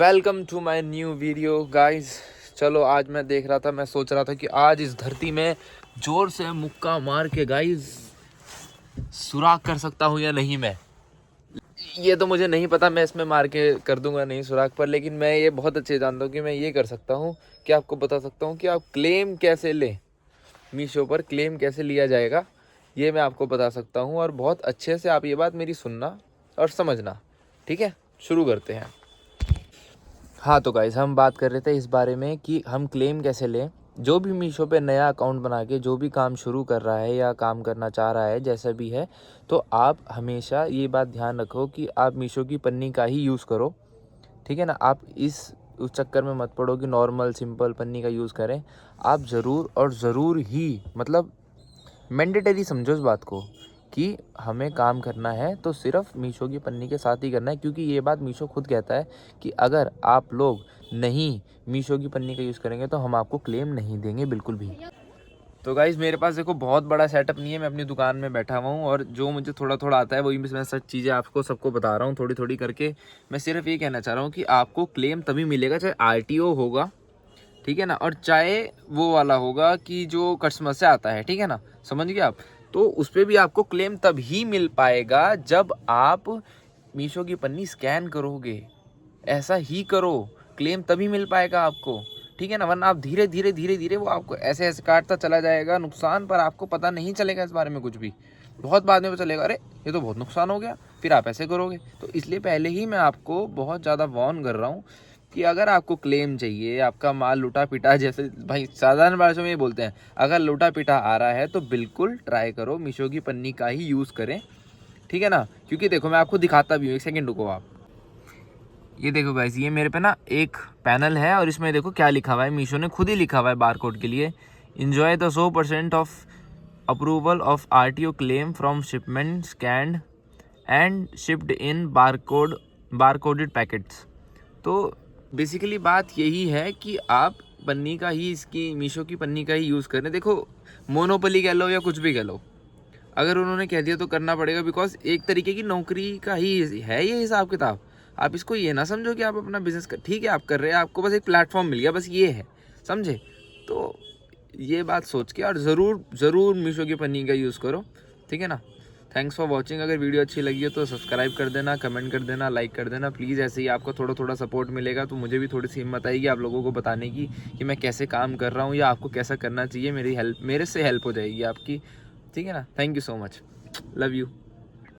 Welcome to my new video guys. चलो आज मैं सोच रहा था कि आज इस धरती में जोर से मुक्का मार के गाइस सुराख कर सकता हूँ या नहीं। मैं ये तो मुझे नहीं पता, मैं इसमें मार के कर दूंगा नहीं सुराख पर, लेकिन मैं ये बहुत अच्छे जानता हूँ कि मैं ये कर सकता हूँ कि आपको बता सकता हूँ कि आप क्लेम कैसे लें, मीशो पर क्लेम कैसे लिया जाएगा ये मैं आपको बता सकता हूँ। और बहुत अच्छे से आप ये बात मेरी सुनना और समझना, ठीक है? शुरू करते हैं। हाँ तो गाइस, हम बात कर रहे थे इस बारे में कि हम क्लेम कैसे लें। जो भी मीशो पे नया अकाउंट बना के जो भी काम शुरू कर रहा है या काम करना चाह रहा है, जैसा भी है, तो आप हमेशा ये बात ध्यान रखो कि आप मीशो की पन्नी का ही यूज़ करो, ठीक है ना? आप उस चक्कर में मत पड़ो कि नॉर्मल सिंपल पन्नी का यूज़ करें। आप ज़रूर और ज़रूर ही, मतलब मैंडेटरी समझो इस बात को कि हमें काम करना है तो सिर्फ मीशो की पन्नी के साथ ही करना है, क्योंकि ये बात मीशो खुद कहता है कि अगर आप लोग नहीं मीशो की पन्नी का यूज़ करेंगे तो हम आपको क्लेम नहीं देंगे बिल्कुल भी। तो गाइज़, मेरे पास देखो बहुत बड़ा सेटअप नहीं है, मैं अपनी दुकान में बैठा हुआ हूँ और जो मुझे थोड़ा थोड़ा आता है वही मैं सब चीज़ें आपको सबको बता रहा हूँ थोड़ी थोड़ी करके। मैं सिर्फ ये कहना चाह रहा हूँ कि आपको क्लेम तभी मिलेगा चाहे RTO होगा, ठीक है ना, और चाहे वो वाला होगा कि जो कस्टमर से आता है, ठीक है ना, समझ गए आप? तो उस पर भी आपको क्लेम तब ही मिल पाएगा जब आप मीशो की पन्नी स्कैन करोगे। ऐसा ही करो, क्लेम तभी मिल पाएगा आपको, ठीक है ना? वरना आप धीरे धीरे धीरे धीरे वो आपको ऐसे ऐसे काटता चला जाएगा नुकसान, पर आपको पता नहीं चलेगा इस बारे में कुछ भी। बहुत बाद में पता चलेगा, अरे ये तो बहुत नुकसान हो गया, फिर आप ऐसे करोगे। तो इसलिए पहले ही मैं आपको बहुत ज़्यादा वार्न कर रहा हूँ कि अगर आपको क्लेम चाहिए, आपका माल लुटा पिटा, जैसे भाई साधारण भाषा में ये बोलते हैं, अगर लुटा पिटा आ रहा है तो बिल्कुल ट्राई करो मीशो की पन्नी का ही यूज़ करें, ठीक है ना? क्योंकि देखो मैं आपको दिखाता भी हूँ, एक सेकेंड रुको आप। ये देखो गाइस, ये मेरे पे ना एक पैनल है और इसमें देखो क्या लिखा हुआ है, मीशो ने खुद ही लिखा हुआ है बारकोड के लिए, enjoy the 100% of approval of RTO claim from shipment scanned and shipped in barcoded packets. तो बेसिकली बात यही है कि आप पन्नी का ही, इसकी मीशो की पन्नी का ही यूज़ करें। देखो मोनोपोली कह लो या कुछ भी कह लो, अगर उन्होंने कह दिया तो करना पड़ेगा, बिकॉज एक तरीके की नौकरी का ही है ये हिसाब किताब। आप इसको ये ना समझो कि आप अपना बिजनेस कर, ठीक है आप कर रहे हैं, आपको बस एक प्लेटफॉर्म मिल गया, बस ये है, समझे? तो ये बात सोच के और ज़रूर ज़रूर मीशो की पन्नी का यूज़ करो, ठीक है ना? Thanks for watching. अगर वीडियो अच्छी लगी है तो सब्सक्राइब कर देना, कमेंट कर देना, लाइक कर देना प्लीज़। ऐसे ही आपको थोड़ा थोड़ा सपोर्ट मिलेगा तो मुझे भी थोड़ी सी हिम्मत आएगी आप लोगों को बताने की कि मैं कैसे काम कर रहा हूँ या आपको कैसा करना चाहिए। मेरे से हेल्प हो जाएगी आपकी, ठीक है ना? Thank you so much, love you.